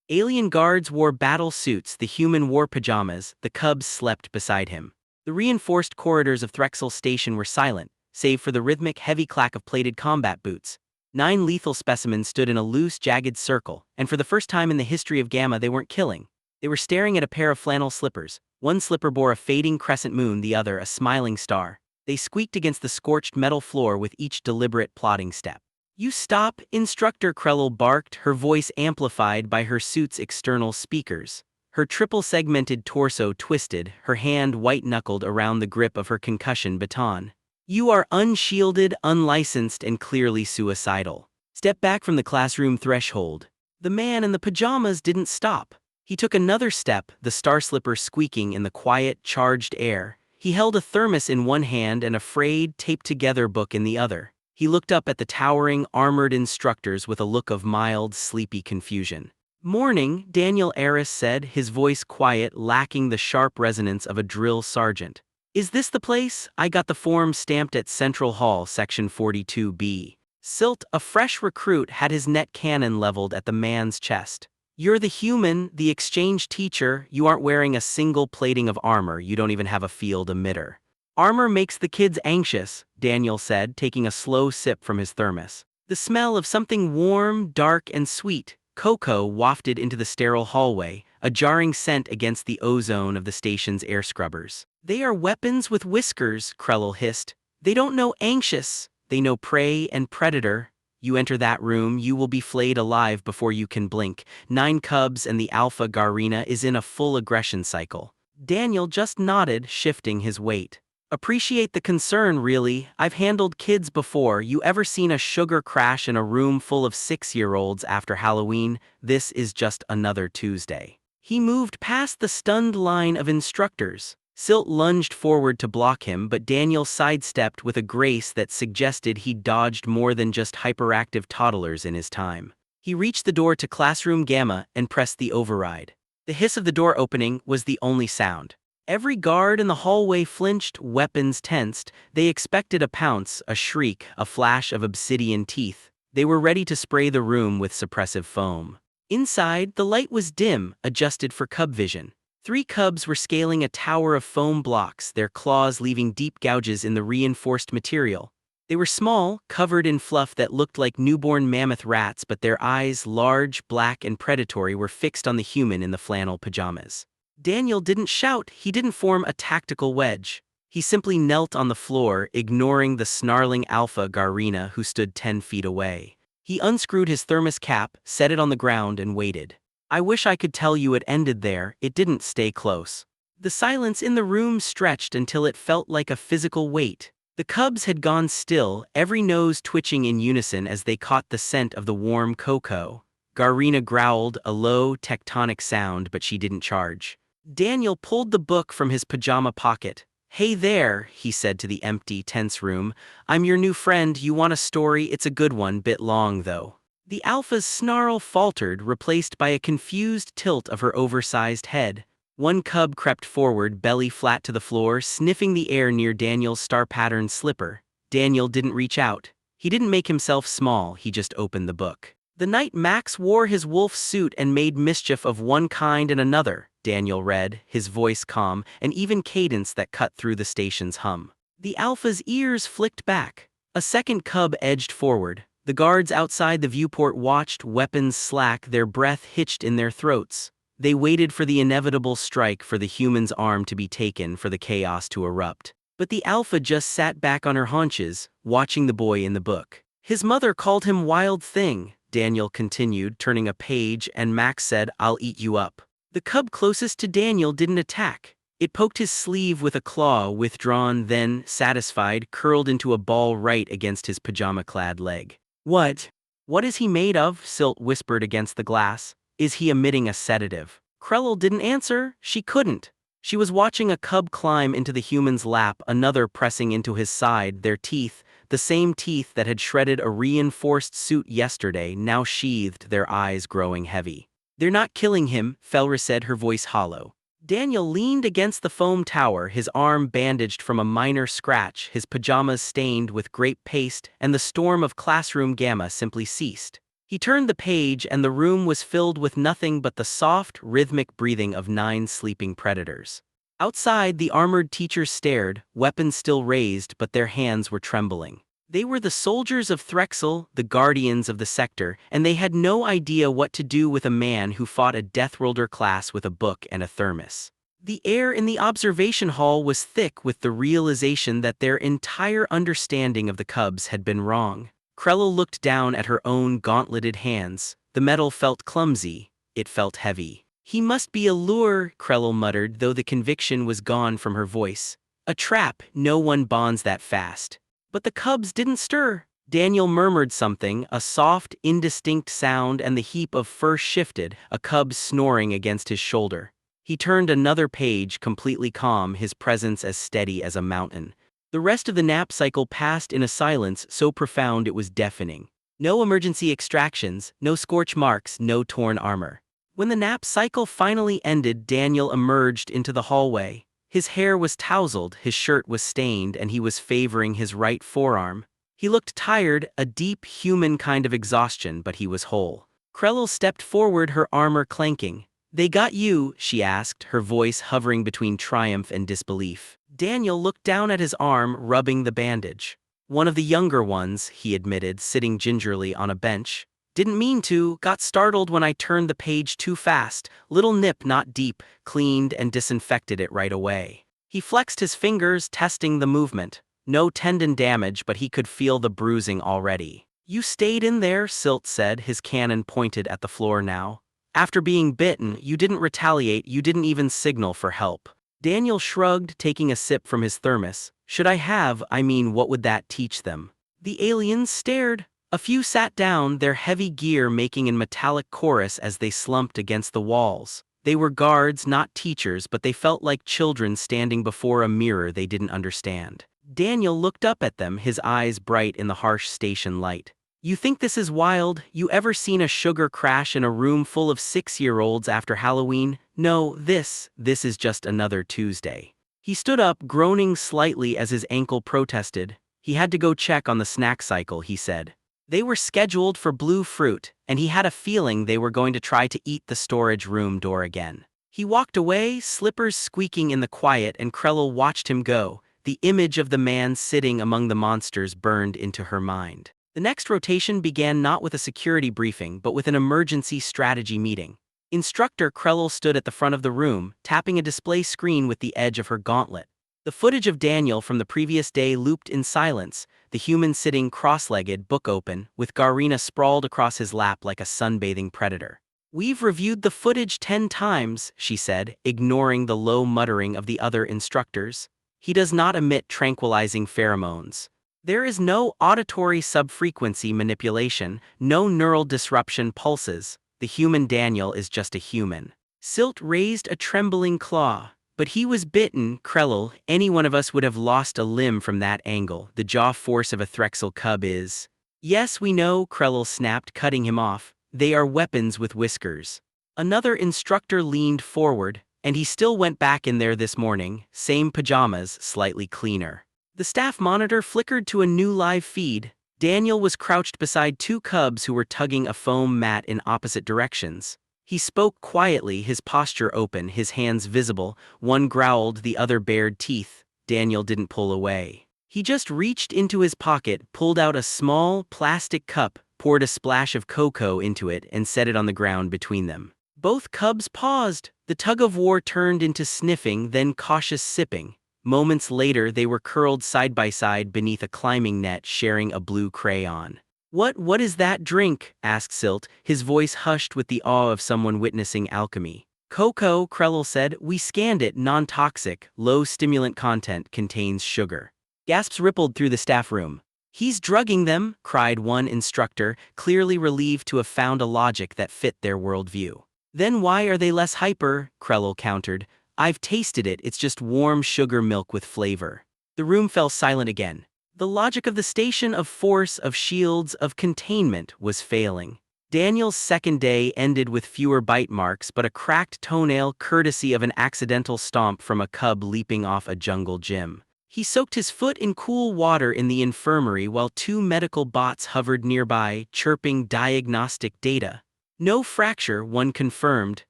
Alien guards wore battle suits, the human wore pajamas, the cubs slept beside him. The reinforced corridors of Threxel Station were silent, save for the rhythmic heavy clack of plated combat boots. 9 lethal specimens stood in a loose, jagged circle, and for the first time in the history of Gamma they weren't killing. They were staring at a pair of flannel slippers. One slipper bore a fading crescent moon, the other a smiling star. They squeaked against the scorched metal floor with each deliberate plodding step. "You stop, Instructor," Krellel barked, her voice amplified by her suit's external speakers. Her triple-segmented torso twisted, her hand white-knuckled around the grip of her concussion baton. "You are unshielded, unlicensed, and clearly suicidal. Step back from the classroom threshold." The man in the pajamas didn't stop. He took another step, the star slipper squeaking in the quiet, charged air. He held a thermos in one hand and a frayed, taped-together book in the other. He looked up at the towering, armored instructors with a look of mild, sleepy confusion. "Morning," Daniel Aris said, his voice quiet, lacking the sharp resonance of a drill sergeant. "Is this the place? I got the form stamped at Central Hall, Section 42B. Silt, a fresh recruit, had his net cannon leveled at the man's chest. "You're the human, the exchange teacher. You aren't wearing a single plating of armor, you don't even have a field emitter." "Armor makes the kids anxious," Daniel said, taking a slow sip from his thermos. The smell of something warm, dark, and sweet, cocoa, wafted into the sterile hallway, a jarring scent against the ozone of the station's air scrubbers. "They are weapons with whiskers," Krellel hissed. "They don't know anxious, they know prey and predator. You enter that room, you will be flayed alive before you can blink. 9 cubs and the Alpha Garina is in a full aggression cycle." Daniel just nodded, shifting his weight. "Appreciate the concern, really. I've handled kids before. You ever seen a sugar crash in a room full of 6-year-olds after Halloween? This is just another Tuesday." He moved past the stunned line of instructors. Silt lunged forward to block him, but Daniel sidestepped with a grace that suggested he'd dodged more than just hyperactive toddlers in his time. He reached the door to Classroom Gamma and pressed the override. The hiss of the door opening was the only sound. Every guard in the hallway flinched, weapons tensed. They expected a pounce, a shriek, a flash of obsidian teeth. They were ready to spray the room with suppressive foam. Inside, the light was dim, adjusted for cub vision. 3 cubs were scaling a tower of foam blocks, their claws leaving deep gouges in the reinforced material. They were small, covered in fluff that looked like newborn mammoth rats, but their eyes, large, black, and predatory, were fixed on the human in the flannel pajamas. Daniel didn't shout, he didn't form a tactical wedge. He simply knelt on the floor, ignoring the snarling Alpha Garina who stood 10 feet away. He unscrewed his thermos cap, set it on the ground, and waited. "I wish I could tell you it ended there, it didn't. Stay close." The silence in the room stretched until it felt like a physical weight. The cubs had gone still, every nose twitching in unison as they caught the scent of the warm cocoa. Garina growled, a low, tectonic sound, but she didn't charge. Daniel pulled the book from his pajama pocket. "Hey there," he said to the empty, tense room. "I'm your new friend. You want a story? It's a good one, bit long though." The Alpha's snarl faltered, replaced by a confused tilt of her oversized head. One cub crept forward, belly flat to the floor, sniffing the air near Daniel's star-patterned slipper. Daniel didn't reach out. He didn't make himself small, he just opened the book. "The night Max wore his wolf suit and made mischief of one kind and another," Daniel read, his voice calm, an even cadence that cut through the station's hum. The Alpha's ears flicked back. A second cub edged forward. The guards outside the viewport watched, weapons slack, their breath hitched in their throats. They waited for the inevitable strike, for the human's arm to be taken, for the chaos to erupt. But the Alpha just sat back on her haunches, watching the boy in the book. "His mother called him Wild Thing," Daniel continued, turning a page, "and Max said, 'I'll eat you up.'" The cub closest to Daniel didn't attack. It poked his sleeve with a claw, withdrawn, then, satisfied, curled into a ball right against his pajama-clad leg. What is he made of?" Silt whispered against the glass. "Is he emitting a sedative?" Krellel didn't answer. She couldn't. She was watching a cub climb into the human's lap, another pressing into his side, their teeth, the same teeth that had shredded a reinforced suit yesterday, now sheathed, their eyes growing heavy. "They're not killing him," Felra said, her voice hollow. Daniel leaned against the foam tower, his arm bandaged from a minor scratch, his pajamas stained with grape paste, and the storm of Classroom Gamma simply ceased. He turned the page and the room was filled with nothing but the soft, rhythmic breathing of 9 sleeping predators. Outside, the armored teachers stared, weapons still raised but their hands were trembling. They were the soldiers of Threxel, the guardians of the sector, and they had no idea what to do with a man who fought a deathworlder class with a book and a thermos. The air in the observation hall was thick with the realization that their entire understanding of the cubs had been wrong. Krell looked down at her own gauntleted hands. The metal felt clumsy, it felt heavy. He must be a lure, Krell muttered, though the conviction was gone from her voice. A trap, no one bonds that fast. But the cubs didn't stir. Daniel murmured something, a soft, indistinct sound, and the heap of fur shifted, a cub snoring against his shoulder. He turned another page, completely calm, his presence as steady as a mountain. The rest of the nap cycle passed in a silence so profound it was deafening. No emergency extractions, no scorch marks, no torn armor. When the nap cycle finally ended, Daniel emerged into the hallway. His hair was tousled, his shirt was stained, and he was favoring his right forearm. He looked tired, a deep, human kind of exhaustion, but he was whole. Krell stepped forward, her armor clanking. "They got you?" she asked, her voice hovering between triumph and disbelief. Daniel looked down at his arm, rubbing the bandage. "One of the younger ones," he admitted, sitting gingerly on a bench. "Didn't mean to, got startled when I turned the page too fast. Little nip, not deep, cleaned and disinfected it right away." He flexed his fingers, testing the movement. No tendon damage, but he could feel the bruising already. "You stayed in there," Silt said, his cannon pointed at the floor now. "After being bitten, you didn't retaliate, you didn't even signal for help." Daniel shrugged, taking a sip from his thermos. "Should I have? I mean, what would that teach them?" The aliens stared. A few sat down, their heavy gear making in metallic chorus as they slumped against the walls. They were guards, not teachers, but they felt like children standing before a mirror they didn't understand. Daniel looked up at them, his eyes bright in the harsh station light. "You think this is wild? You ever seen a sugar crash in a room full of 6-year-olds after Halloween? No, this is just another Tuesday." He stood up, groaning slightly as his ankle protested. He had to go check on the snack cycle, he said. They were scheduled for blue fruit, and he had a feeling they were going to try to eat the storage room door again. He walked away, slippers squeaking in the quiet, and Krell watched him go. The image of the man sitting among the monsters burned into her mind. The next rotation began not with a security briefing, but with an emergency strategy meeting. Instructor Krell stood at the front of the room, tapping a display screen with the edge of her gauntlet. The footage of Daniel from the previous day looped in silence, the human sitting cross-legged, book open, with Garina sprawled across his lap like a sunbathing predator. "We've reviewed the footage 10 times, she said, ignoring the low muttering of the other instructors. "He does not emit tranquilizing pheromones. There is no auditory subfrequency manipulation, no neural disruption pulses. The human Daniel is just a human." Silt raised a trembling claw. "But he was bitten, Krell. Any one of us would have lost a limb from that angle. The jaw force of a Threxel cub is—" "Yes, we know," Krell snapped, cutting him off. "They are weapons with whiskers." Another instructor leaned forward, "And he still went back in there this morning, same pajamas, slightly cleaner." The staff monitor flickered to a new live feed. Daniel was crouched beside 2 cubs who were tugging a foam mat in opposite directions. He spoke quietly, his posture open, his hands visible. One growled, the other bared teeth. Daniel didn't pull away. He just reached into his pocket, pulled out a small, plastic cup, poured a splash of cocoa into it, and set it on the ground between them. Both cubs paused. The tug-of-war turned into sniffing, then cautious sipping. Moments later, they were curled side by side beneath a climbing net, sharing a blue crayon. What is that drink?" asked Silt, his voice hushed with the awe of someone witnessing alchemy. "Cocoa," Krell said. "We scanned it, non-toxic, low stimulant content, contains sugar." Gasps rippled through the staff room. "He's drugging them," cried one instructor, clearly relieved to have found a logic that fit their worldview. "Then why are they less hyper?" Krell countered. "I've tasted it, it's just warm sugar milk with flavor." The room fell silent again. The logic of the station, of force, of shields, of containment, was failing. Daniel's second day ended with fewer bite marks but a cracked toenail courtesy of an accidental stomp from a cub leaping off a jungle gym. He soaked his foot in cool water in the infirmary while two medical bots hovered nearby, chirping diagnostic data. No fracture, one confirmed.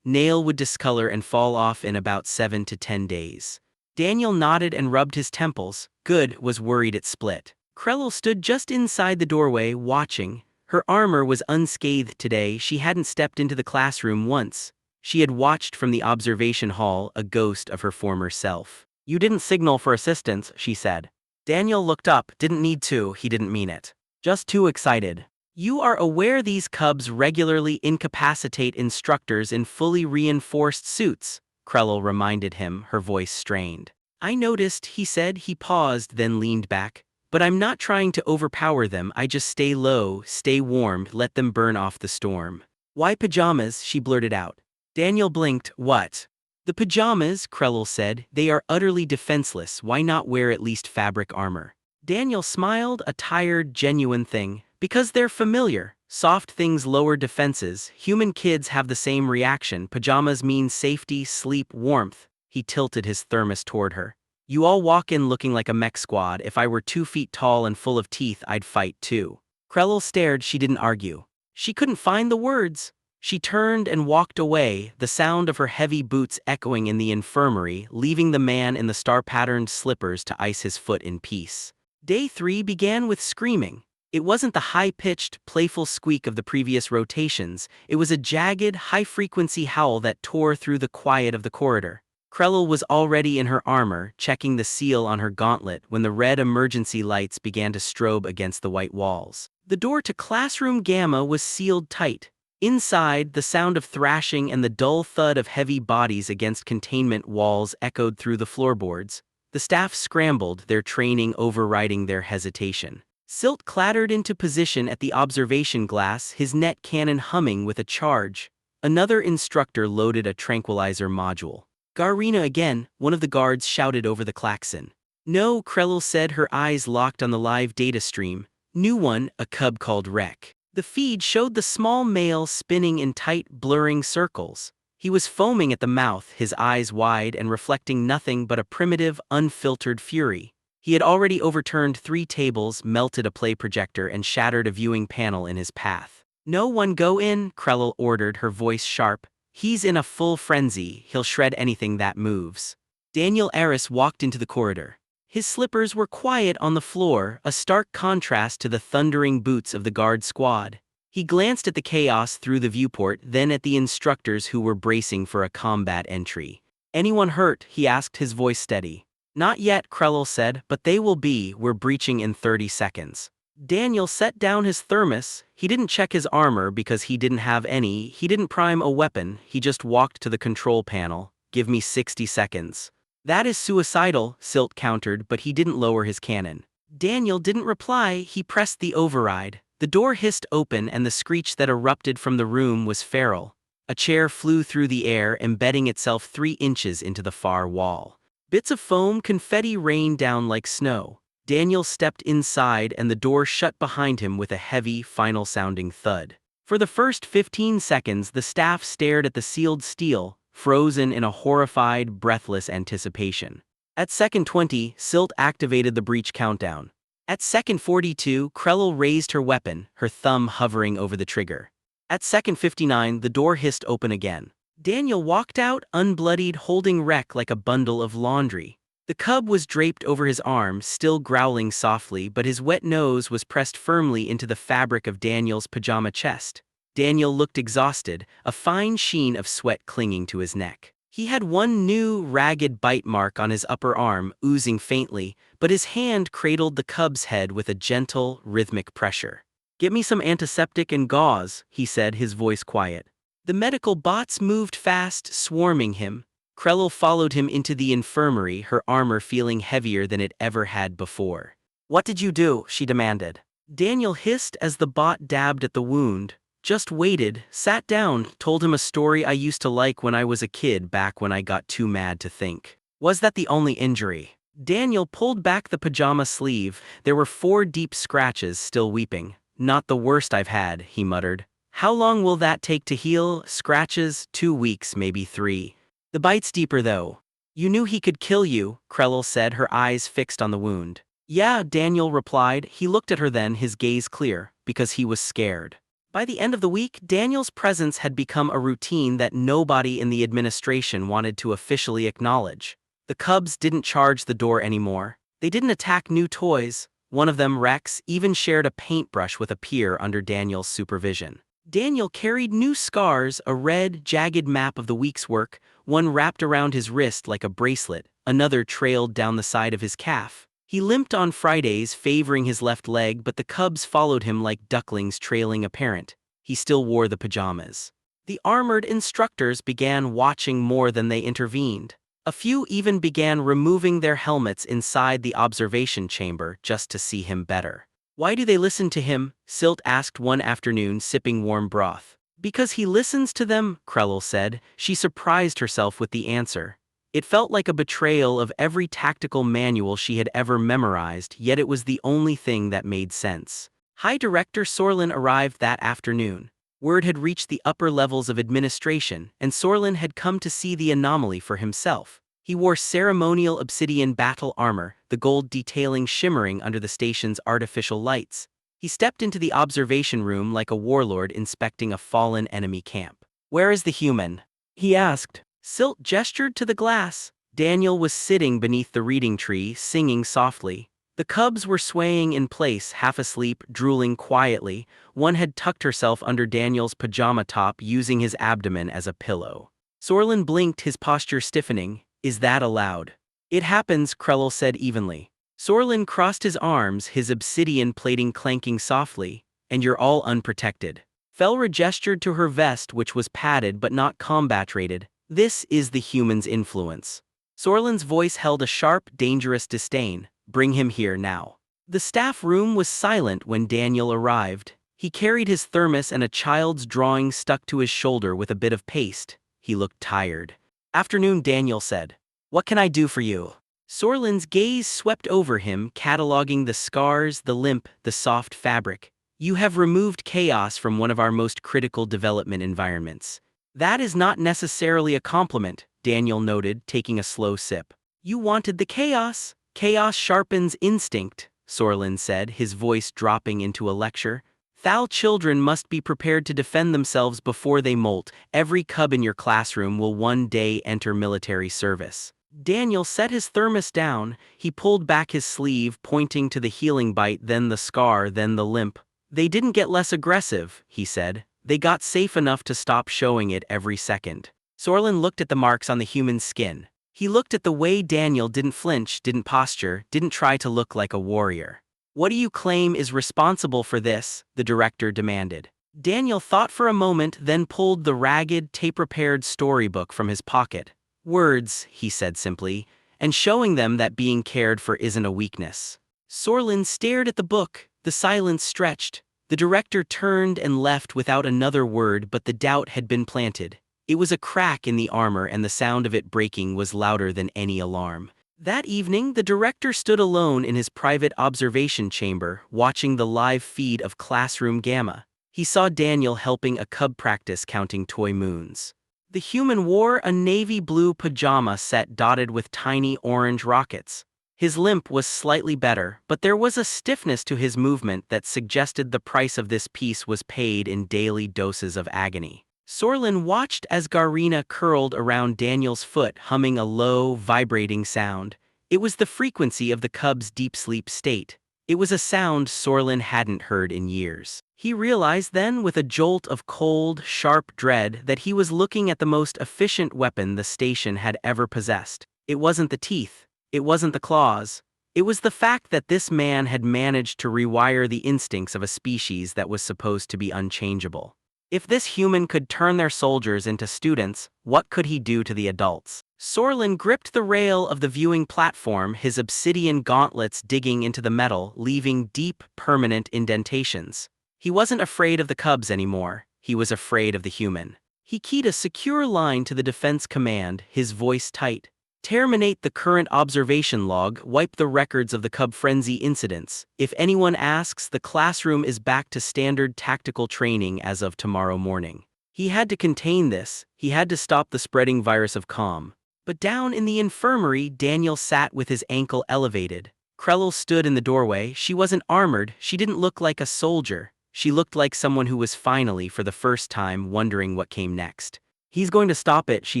Nail would discolor and fall off in about 7 to 10 days. Daniel nodded and rubbed his temples. Good, was worried it split. Krell stood just inside the doorway, watching. Her armor was unscathed today. She hadn't stepped into the classroom once. She had watched from the observation hall, a ghost of her former self. You didn't signal for assistance, she said. Daniel looked up. Didn't need to, he didn't mean it. Just too excited. You are aware these cubs regularly incapacitate instructors in fully reinforced suits, Krell reminded him, her voice strained. I noticed, he said. He paused, then leaned back. But I'm not trying to overpower them. I just stay low, stay warm, let them burn off the storm. Why pajamas? She blurted out. Daniel blinked. What? The pajamas, Krell said. They are utterly defenseless. Why not wear at least fabric armor? Daniel smiled, a tired, genuine thing. Because they're familiar. Soft things lower defenses. Human kids have the same reaction. Pajamas mean safety, sleep, warmth. He tilted his thermos toward her. You all walk in looking like a mech squad. If I were 2 feet tall and full of teeth, I'd fight too. Krell stared. She didn't argue. She couldn't find the words. She turned and walked away, the sound of her heavy boots echoing in the infirmary, leaving the man in the star-patterned slippers to ice his foot in peace. Day 3 began with screaming. It wasn't the high-pitched, playful squeak of the previous rotations. It was a jagged, high-frequency howl that tore through the quiet of the corridor. Krell was already in her armor, checking the seal on her gauntlet when the red emergency lights began to strobe against the white walls. The door to classroom Gamma was sealed tight. Inside, the sound of thrashing and the dull thud of heavy bodies against containment walls echoed through the floorboards. The staff scrambled, their training overriding their hesitation. Silt clattered into position at the observation glass, his net cannon humming with a charge. Another instructor loaded a tranquilizer module. Garina again, one of the guards shouted over the klaxon. No, Krell said, her eyes locked on the live data stream. New one, a cub called Rek. The feed showed the small male spinning in tight, blurring circles. He was foaming at the mouth, his eyes wide and reflecting nothing but a primitive, unfiltered fury. He had already overturned 3 tables, melted a play projector, and shattered a viewing panel in his path. No one go in, Krell ordered, her voice sharp. He's in a full frenzy, he'll shred anything that moves. Daniel Aris walked into the corridor. His slippers were quiet on the floor, a stark contrast to the thundering boots of the guard squad. He glanced at the chaos through the viewport, then at the instructors who were bracing for a combat entry. Anyone hurt? He asked, his voice steady. Not yet, Krell said, but they will be. We're breaching in 30 seconds. Daniel set down his thermos. He didn't check his armor because he didn't have any. He didn't prime a weapon. He just walked to the control panel. Give me 60 seconds. That is suicidal, Silt countered, but he didn't lower his cannon. Daniel didn't reply. He pressed the override. The door hissed open and the screech that erupted from the room was feral. A chair flew through the air, embedding itself 3 inches into the far wall. Bits of foam confetti rained down like snow. Daniel stepped inside and the door shut behind him with a heavy, final-sounding thud. For the first 15 seconds, the staff stared at the sealed steel, frozen in a horrified, breathless anticipation. At second 20, Silt activated the breach countdown. At second 42, Krell raised her weapon, her thumb hovering over the trigger. At second 59, the door hissed open again. Daniel walked out, unbloodied, holding Rek like a bundle of laundry. The cub was draped over his arm, still growling softly, but his wet nose was pressed firmly into the fabric of Daniel's pajama chest. Daniel looked exhausted, a fine sheen of sweat clinging to his neck. He had one new, ragged bite mark on his upper arm, oozing faintly, but his hand cradled the cub's head with a gentle, rhythmic pressure. Get me some antiseptic and gauze, he said, his voice quiet. The medical bots moved fast, swarming him. Krell followed him into the infirmary, her armor feeling heavier than it ever had before. What did you do? She demanded. Daniel hissed as the bot dabbed at the wound. Just waited, sat down, told him a story I used to like when I was a kid, back when I got too mad to think. Was that the only injury? Daniel pulled back the pajama sleeve. There were 4 deep scratches, still weeping. Not the worst I've had, he muttered. How long will that take to heal? Scratches, 2 weeks, maybe 3. The bite's deeper though. You knew he could kill you, Krellel said, her eyes fixed on the wound. Yeah, Daniel replied. He looked at her then, his gaze clear, because he was scared. By the end of the week, Daniel's presence had become a routine that nobody in the administration wanted to officially acknowledge. The Cubs didn't charge the door anymore. They didn't attack new toys. One of them, Rex, even shared a paintbrush with a peer under Daniel's supervision. Daniel carried new scars, a red, jagged map of the week's work, one wrapped around his wrist like a bracelet, another trailed down the side of his calf. He limped on Fridays, favoring his left leg, but the Cubs followed him like ducklings trailing a parent. He still wore the pajamas. The armored instructors began watching more than they intervened. A few even began removing their helmets inside the observation chamber just to see him better. Why do they listen to him? Silt asked one afternoon, sipping warm broth. Because he listens to them, Krellel said. She surprised herself with the answer. It felt like a betrayal of every tactical manual she had ever memorized, yet it was the only thing that made sense. High Director Sorlin arrived that afternoon. Word had reached the upper levels of administration, and Sorlin had come to see the anomaly for himself. He wore ceremonial obsidian battle armor, the gold detailing shimmering under the station's artificial lights. He stepped into the observation room like a warlord inspecting a fallen enemy camp. "Where is the human?" he asked. Silt gestured to the glass. Daniel was sitting beneath the reading tree, singing softly. The Cubs were swaying in place, half asleep, drooling quietly. One had tucked herself under Daniel's pajama top, using his abdomen as a pillow. Sorlin blinked, his posture stiffening. "Is that allowed?" "It happens," Krellel said evenly. Sorlin crossed his arms, his obsidian plating clanking softly. "And you're all unprotected." Felra gestured to her vest, which was padded but not combat-rated. "This is the human's influence." Sorlin's voice held a sharp, dangerous disdain. "Bring him here now." The staff room was silent when Daniel arrived. He carried his thermos and a child's drawing stuck to his shoulder with a bit of paste. He looked tired. "Afternoon," Daniel said. "What can I do for you?" Sorlin's gaze swept over him, cataloging the scars, the limp, the soft fabric. "You have removed chaos from one of our most critical development environments." "That is not necessarily a compliment," Daniel noted, taking a slow sip. "You wanted the chaos." "Chaos sharpens instinct," Sorlin said, his voice dropping into a lecture. "Thal children must be prepared to defend themselves before they molt. Every cub in your classroom will one day enter military service." Daniel set his thermos down. He pulled back his sleeve, pointing to the healing bite, then the scar, then the limp. "They didn't get less aggressive," he said. "They got safe enough to stop showing it every second." Sorlin looked at the marks on the human's skin. He looked at the way Daniel didn't flinch, didn't posture, didn't try to look like a warrior. "What do you claim is responsible for this?" the director demanded. Daniel thought for a moment, then pulled the ragged, tape-repaired storybook from his pocket. "Words," he said simply, "and showing them that being cared for isn't a weakness." Sorlin stared at the book. The silence stretched. The director turned and left without another word, but the doubt had been planted. It was a crack in the armor, and the sound of it breaking was louder than any alarm. That evening, the director stood alone in his private observation chamber, watching the live feed of Classroom Gamma. He saw Daniel helping a cub practice counting toy moons. The human wore a navy blue pajama set dotted with tiny orange rockets. His limp was slightly better, but there was a stiffness to his movement that suggested the price of this piece was paid in daily doses of agony. Sorlin watched as Garina curled around Daniel's foot, humming a low, vibrating sound. It was the frequency of the cub's deep sleep state. It was a sound Sorlin hadn't heard in years. He realized then, with a jolt of cold, sharp dread, that he was looking at the most efficient weapon the station had ever possessed. It wasn't the teeth. It wasn't the claws. It was the fact that this man had managed to rewire the instincts of a species that was supposed to be unchangeable. If this human could turn their soldiers into students, what could he do to the adults? Sorlin gripped the rail of the viewing platform, his obsidian gauntlets digging into the metal, leaving deep, permanent indentations. He wasn't afraid of the cubs anymore. He was afraid of the human. He keyed a secure line to the defense command, his voice tight. "Terminate the current observation log, wipe the records of the Cub Frenzy incidents. If anyone asks, the classroom is back to standard tactical training as of tomorrow morning." He had to contain this. He had to stop the spreading virus of calm. But down in the infirmary, Daniel sat with his ankle elevated. Krell stood in the doorway. She wasn't armored, she didn't look like a soldier. She looked like someone who was finally, for the first time, wondering what came next. "He's going to stop it," she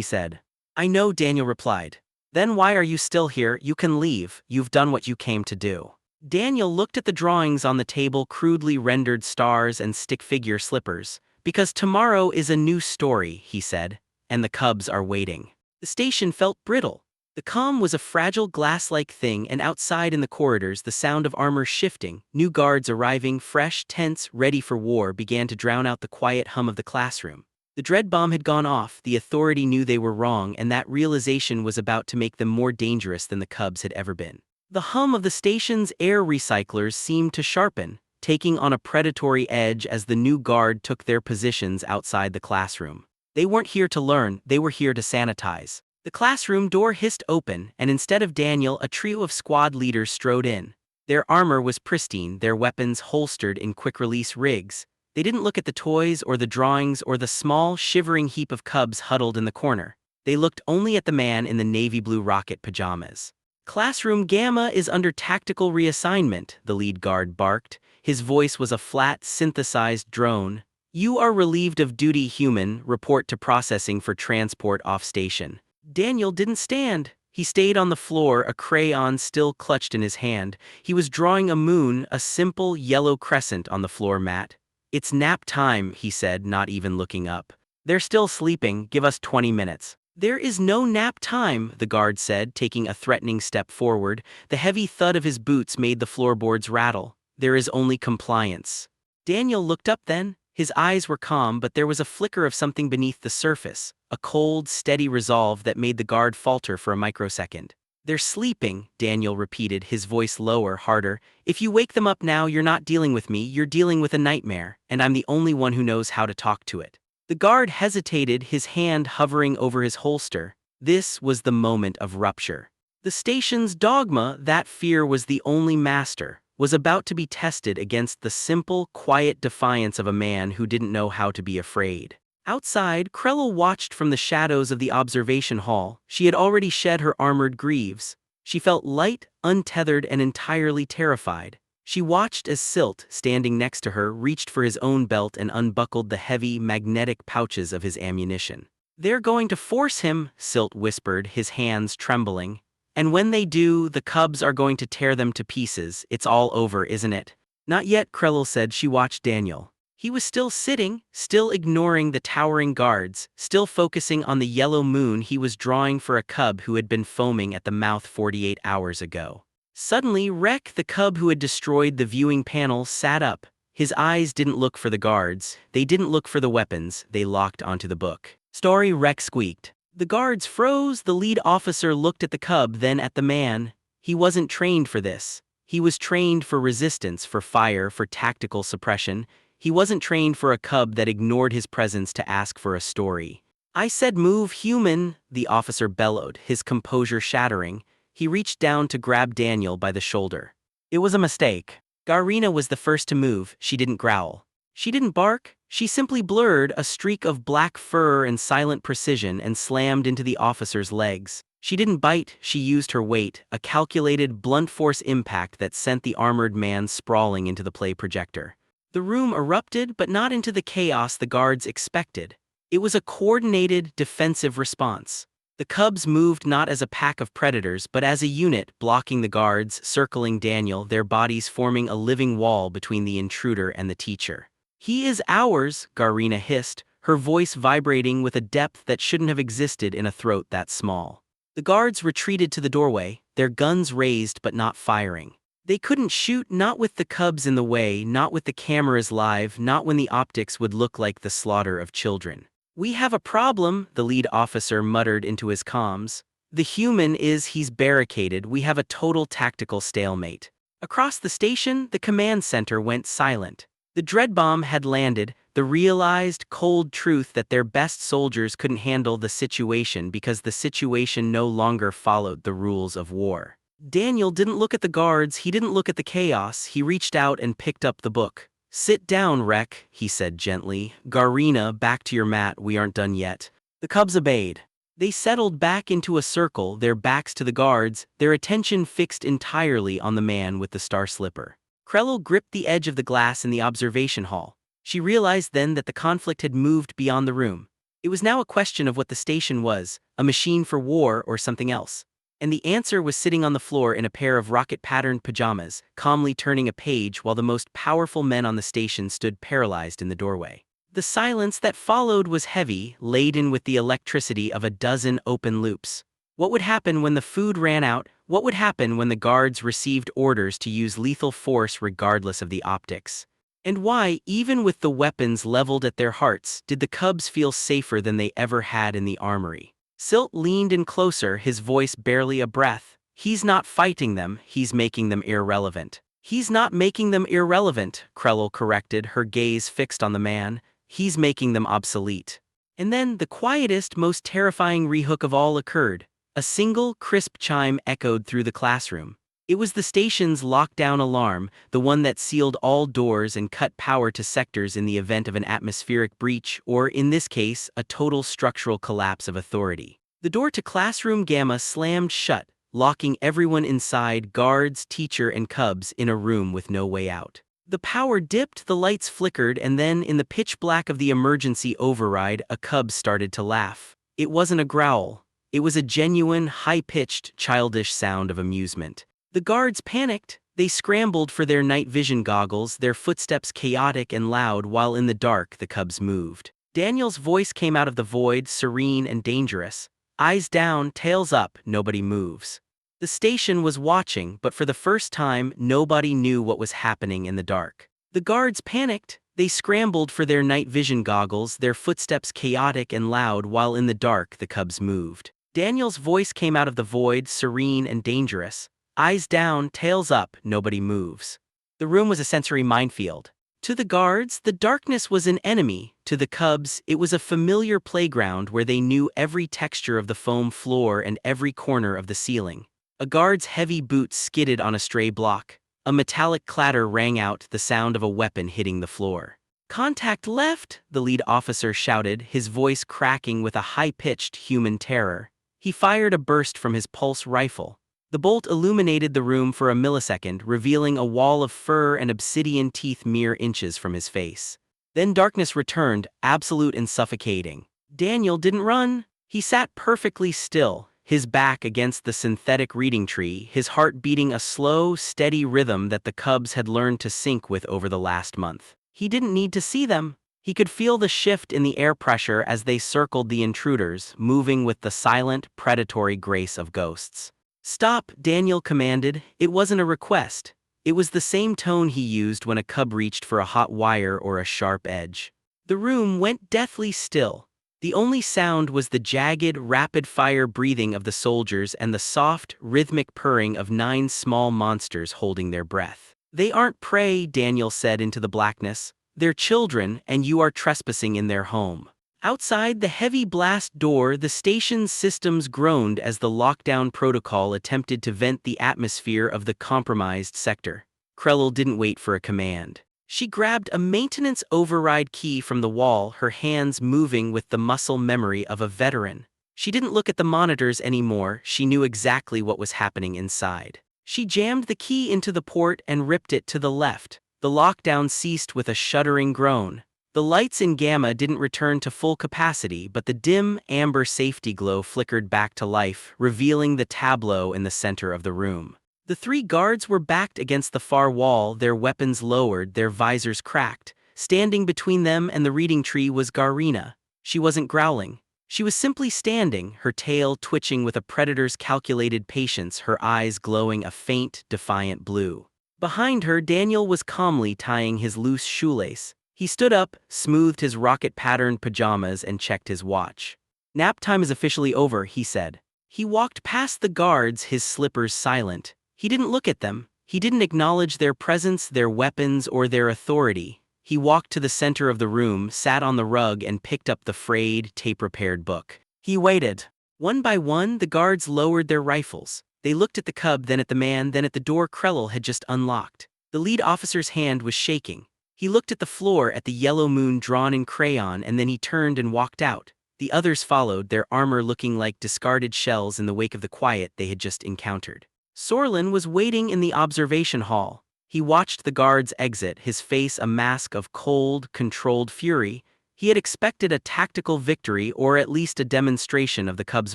said. "I know," Daniel replied. "Then why are you still here? You can leave, you've done what you came to do." Daniel looked at the drawings on the table, crudely rendered stars and stick figure slippers. "Because tomorrow is a new story," he said, "and the cubs are waiting." The station felt brittle. The comm was a fragile glass-like thing, and outside in the corridors the sound of armor shifting, new guards arriving, fresh, tense, ready for war, began to drown out the quiet hum of the classroom. The dread bomb had gone off, the authority knew they were wrong, and that realization was about to make them more dangerous than the cubs had ever been. The hum of the station's air recyclers seemed to sharpen, taking on a predatory edge as the new guard took their positions outside the classroom. They weren't here to learn, they were here to sanitize. The classroom door hissed open, and instead of Daniel, a trio of squad leaders strode in. Their armor was pristine, their weapons holstered in quick-release rigs. They didn't look at the toys or the drawings or the small, shivering heap of cubs huddled in the corner. They looked only at the man in the navy blue rocket pajamas. "Classroom Gamma is under tactical reassignment," the lead guard barked. His voice was a flat, synthesized drone. "You are relieved of duty, human. Report to processing for transport off station." Daniel didn't stand. He stayed on the floor, a crayon still clutched in his hand. He was drawing a moon, a simple yellow crescent on the floor mat. "It's nap time," he said, not even looking up. "They're still sleeping, give us 20 minutes. "There is no nap time," the guard said, taking a threatening step forward. The heavy thud of his boots made the floorboards rattle. "There is only compliance." Daniel looked up then. His eyes were calm, but there was a flicker of something beneath the surface, a cold, steady resolve that made the guard falter for a microsecond. "They're sleeping," Daniel repeated, his voice lower, harder. "If you wake them up now, you're not dealing with me, you're dealing with a nightmare, and I'm the only one who knows how to talk to it." The guard hesitated, his hand hovering over his holster. This was the moment of rupture. The station's dogma, that fear was the only master, was about to be tested against the simple, quiet defiance of a man who didn't know how to be afraid. Outside, Krell watched from the shadows of the observation hall. She had already shed her armored greaves. She felt light, untethered, and entirely terrified. She watched as Silt, standing next to her, reached for his own belt and unbuckled the heavy, magnetic pouches of his ammunition. "They're going to force him," Silt whispered, his hands trembling. "And when they do, the cubs are going to tear them to pieces. It's all over, isn't it?" "Not yet," Krell said. She watched Daniel. He was still sitting, still ignoring the towering guards, still focusing on the yellow moon he was drawing for a cub who had been foaming at the mouth 48 hours ago. Suddenly, Rek, the cub who had destroyed the viewing panel, sat up. His eyes didn't look for the guards, they didn't look for the weapons, they locked onto the book. "Story," Rek squeaked. The guards froze, the lead officer looked at the cub, then at the man. He wasn't trained for this. He was trained for resistance, for fire, for tactical suppression. He wasn't trained for a cub that ignored his presence to ask for a story. "I said move, human," the officer bellowed, his composure shattering. He reached down to grab Daniel by the shoulder. "It was a mistake." Garina was the first to move. She didn't growl. She didn't bark. She simply blurred, a streak of black fur and silent precision, and slammed into the officer's legs. She didn't bite, she used her weight, a calculated, blunt force impact that sent the armored man sprawling into the play projector. The room erupted, but not into the chaos the guards expected. It was a coordinated, defensive response. The cubs moved not as a pack of predators, but as a unit, blocking the guards, circling Daniel, their bodies forming a living wall between the intruder and the teacher. "He is ours," Garina hissed, her voice vibrating with a depth that shouldn't have existed in a throat that small. The guards retreated to the doorway, their guns raised but not firing. They couldn't shoot, not with the cubs in the way, not with the cameras live, not when the optics would look like the slaughter of children. "We have a problem," the lead officer muttered into his comms. "The human he's barricaded, we have a total tactical stalemate." Across the station, the command center went silent. The dread bomb had landed, the realized, cold truth that their best soldiers couldn't handle the situation because the situation no longer followed the rules of war. Daniel didn't look at the guards, he didn't look at the chaos, he reached out and picked up the book. "Sit down, Rek," he said gently. "Garina, back to your mat, we aren't done yet." The cubs obeyed. They settled back into a circle, their backs to the guards, their attention fixed entirely on the man with the star slipper. Krell gripped the edge of the glass in the observation hall. She realized then that the conflict had moved beyond the room. It was now a question of what the station was, a machine for war or something else. And the answer was sitting on the floor in a pair of rocket-patterned pajamas, calmly turning a page while the most powerful men on the station stood paralyzed in the doorway. The silence that followed was heavy, laden with the electricity of a dozen open loops. What would happen when the food ran out? What would happen when the guards received orders to use lethal force regardless of the optics? And why, even with the weapons leveled at their hearts, did the cubs feel safer than they ever had in the armory? Silt leaned in closer, his voice barely a breath. He's not fighting them, he's making them irrelevant. He's not making them irrelevant, Krell corrected, her gaze fixed on the man. He's making them obsolete. And then the quietest, most terrifying rehook of all occurred. A single, crisp chime echoed through the classroom. It was the station's lockdown alarm, the one that sealed all doors and cut power to sectors in the event of an atmospheric breach or, in this case, a total structural collapse of authority. The door to classroom Gamma slammed shut, locking everyone inside, guards, teacher, and cubs, in a room with no way out. The power dipped, the lights flickered, and then, in the pitch black of the emergency override, a cub started to laugh. It wasn't a growl. It was a genuine, high-pitched, childish sound of amusement. The guards panicked. They scrambled for their night vision goggles, their footsteps chaotic and loud while in the dark the cubs moved. Daniel's voice came out of the void, serene and dangerous. Eyes down, tails up, nobody moves. The station was watching, but for the first time, nobody knew what was happening in the dark. The guards panicked. They scrambled for their night vision goggles, their footsteps chaotic and loud while in the dark the cubs moved. Daniel's voice came out of the void, serene and dangerous. Eyes down, tails up, nobody moves. The room was a sensory minefield. To the guards, the darkness was an enemy. To the cubs, it was a familiar playground where they knew every texture of the foam floor and every corner of the ceiling. A guard's heavy boots skidded on a stray block. A metallic clatter rang out, the sound of a weapon hitting the floor. "Contact left," the lead officer shouted, his voice cracking with a high-pitched human terror. He fired a burst from his pulse rifle. The bolt illuminated the room for a millisecond, revealing a wall of fur and obsidian teeth mere inches from his face. Then darkness returned, absolute and suffocating. Daniel didn't run. He sat perfectly still, his back against the synthetic reading tree, his heart beating a slow, steady rhythm that the cubs had learned to sync with over the last month. He didn't need to see them. He could feel the shift in the air pressure as they circled the intruders, moving with the silent, predatory grace of ghosts. "Stop," Daniel commanded. It wasn't a request. It was the same tone he used when a cub reached for a hot wire or a sharp edge. The room went deathly still. The only sound was the jagged, rapid-fire breathing of the soldiers and the soft, rhythmic purring of 9 small monsters holding their breath. "They aren't prey," Daniel said into the blackness. "They're children, and you are trespassing in their home." Outside the heavy blast door, the station's systems groaned as the lockdown protocol attempted to vent the atmosphere of the compromised sector. Krell didn't wait for a command. She grabbed a maintenance override key from the wall, her hands moving with the muscle memory of a veteran. She didn't look at the monitors anymore, she knew exactly what was happening inside. She jammed the key into the port and ripped it to the left. The lockdown ceased with a shuddering groan. The lights in Gamma didn't return to full capacity, but the dim, amber safety glow flickered back to life, revealing the tableau in the center of the room. The 3 guards were backed against the far wall, their weapons lowered, their visors cracked. Standing between them and the reading tree was Garina. She wasn't growling. She was simply standing, her tail twitching with a predator's calculated patience, her eyes glowing a faint, defiant blue. Behind her, Daniel was calmly tying his loose shoelace. He stood up, smoothed his rocket-patterned pajamas, and checked his watch. "Nap time is officially over," he said. He walked past the guards, his slippers silent. He didn't look at them. He didn't acknowledge their presence, their weapons, or their authority. He walked to the center of the room, sat on the rug, and picked up the frayed, tape-repaired book. He waited. One by one, the guards lowered their rifles. They looked at the cub, then at the man, then at the door Krell had just unlocked. The lead officer's hand was shaking. He looked at the floor, at the yellow moon drawn in crayon, and then he turned and walked out. The others followed, their armor looking like discarded shells in the wake of the quiet they had just encountered. Sorlin was waiting in the observation hall. He watched the guards exit, his face a mask of cold, controlled fury. He had expected a tactical victory or at least a demonstration of the Cubs'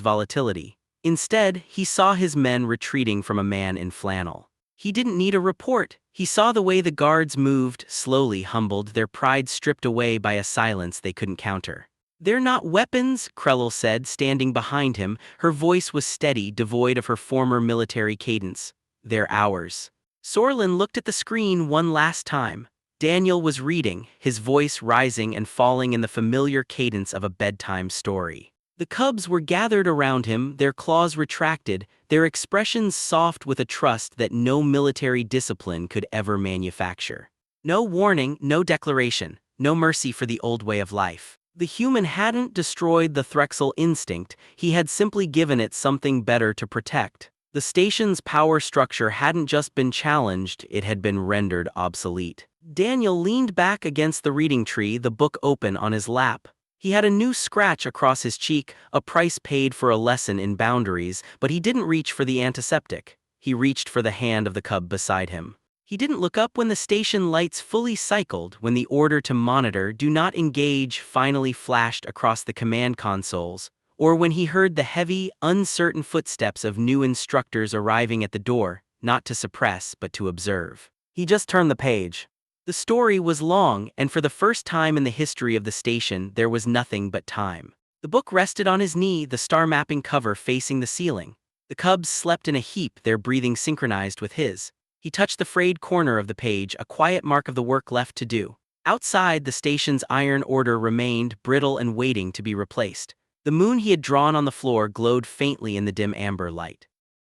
volatility. Instead, he saw his men retreating from a man in flannel. He didn't need a report. He saw the way the guards moved, slowly humbled, their pride stripped away by a silence they couldn't counter. "They're not weapons," Krellel said, standing behind him. Her voice was steady, devoid of her former military cadence. "They're ours." Sorlin looked at the screen one last time. Daniel was reading, his voice rising and falling in the familiar cadence of a bedtime story. The cubs were gathered around him, their claws retracted, their expressions soft with a trust that no military discipline could ever manufacture. No warning, no declaration, no mercy for the old way of life. The human hadn't destroyed the Threxel instinct, he had simply given it something better to protect. The station's power structure hadn't just been challenged, it had been rendered obsolete. Daniel leaned back against the reading tree, the book open on his lap. He had a new scratch across his cheek, a price paid for a lesson in boundaries, but he didn't reach for the antiseptic. He reached for the hand of the cub beside him. He didn't look up when the station lights fully cycled, when the order to monitor, "Do not engage," finally flashed across the command consoles, or when he heard the heavy, uncertain footsteps of new instructors arriving at the door, not to suppress but to observe. He just turned the page. The story was long, and for the first time in the history of the station, there was nothing but time. The book rested on his knee, the star mapping cover facing the ceiling. The cubs slept in a heap, their breathing synchronized with his. He touched the frayed corner of the page, a quiet mark of the work left to do. Outside, the station's iron order remained, brittle and waiting to be replaced. The moon he had drawn on the floor glowed faintly in the dim amber light.